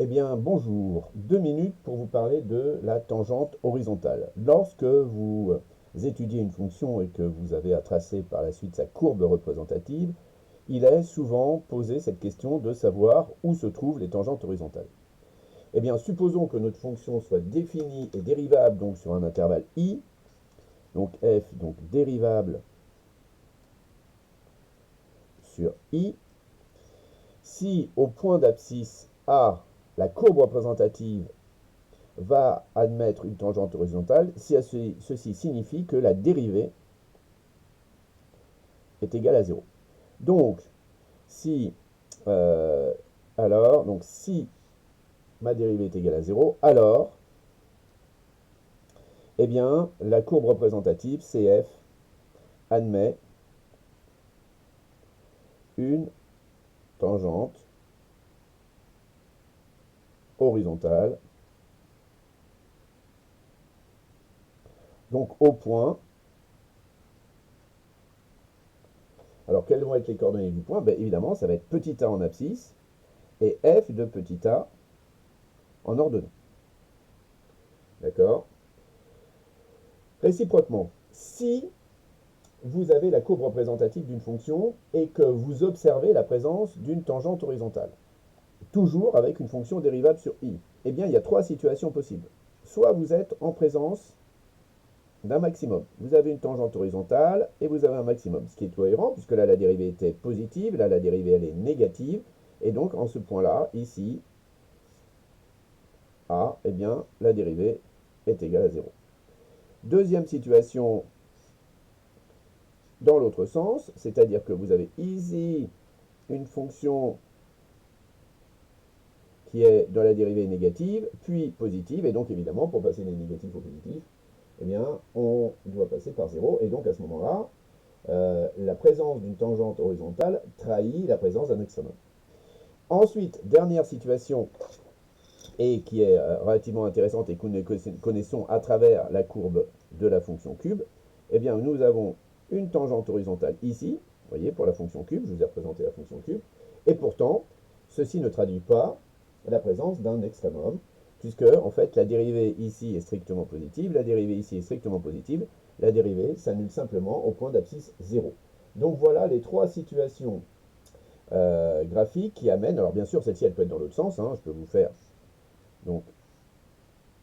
Eh bien, bonjour. 2 minutes pour vous parler de la tangente horizontale. Lorsque vous étudiez une fonction et que vous avez à tracer par la suite sa courbe représentative, il est souvent posé cette question de savoir où se trouvent les tangentes horizontales. Eh bien, supposons que notre fonction soit définie et dérivable donc sur un intervalle i, donc f, donc dérivable sur i. Si au point d'abscisse A, la courbe représentative va admettre une tangente horizontale, si ceci signifie que la dérivée est égale à 0. Donc, si, si ma dérivée est égale à 0, alors, eh bien, la courbe représentative, CF, admet une tangente horizontale, donc au point. Alors, quelles vont être les coordonnées du point? Ben, évidemment, ça va être petit a en abscisse et f de petit a en ordonnée. D'accord? Réciproquement, si vous avez la courbe représentative d'une fonction et que vous observez la présence d'une tangente horizontale, toujours avec une fonction dérivable sur i, eh bien, il y a trois situations possibles. Soit vous êtes en présence d'un maximum. Vous avez une tangente horizontale et vous avez un maximum, ce qui est cohérent, puisque là, la dérivée était positive, là, la dérivée, elle est négative, et donc, en ce point-là, ici, a, eh bien, la dérivée est égale à 0. Deuxième situation, dans l'autre sens, c'est-à-dire que vous avez ici une fonction qui est dans la dérivée négative, puis positive, et donc évidemment, pour passer des négatifs au positif, eh bien, on doit passer par 0, et donc à ce moment-là, la présence d'une tangente horizontale trahit la présence d'un extrêmum. Ensuite, dernière situation, et qui est relativement intéressante et que nous connaissons à travers la courbe de la fonction cube, eh bien, nous avons une tangente horizontale ici, vous voyez, pour la fonction cube, je vous ai représenté la fonction cube, et pourtant, ceci ne traduit pas la présence d'un extrémum, puisque, en fait, la dérivée ici est strictement positive, la dérivée ici est strictement positive, la dérivée s'annule simplement au point d'abscisse 0. Donc voilà les trois situations graphiques qui amènent, alors bien sûr, celle-ci, elle peut être dans l'autre sens, hein, je peux vous faire donc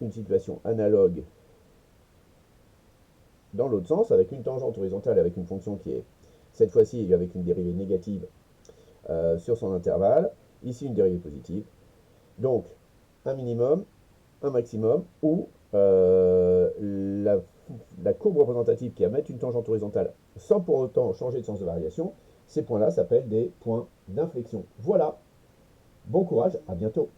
une situation analogue dans l'autre sens, avec une tangente horizontale, avec une fonction qui est, cette fois-ci, avec une dérivée négative sur son intervalle, ici une dérivée positive. Donc, un minimum, un maximum, ou la courbe représentative qui émet une tangente horizontale sans pour autant changer de sens de variation, ces points-là s'appellent des points d'inflexion. Voilà, bon courage, à bientôt.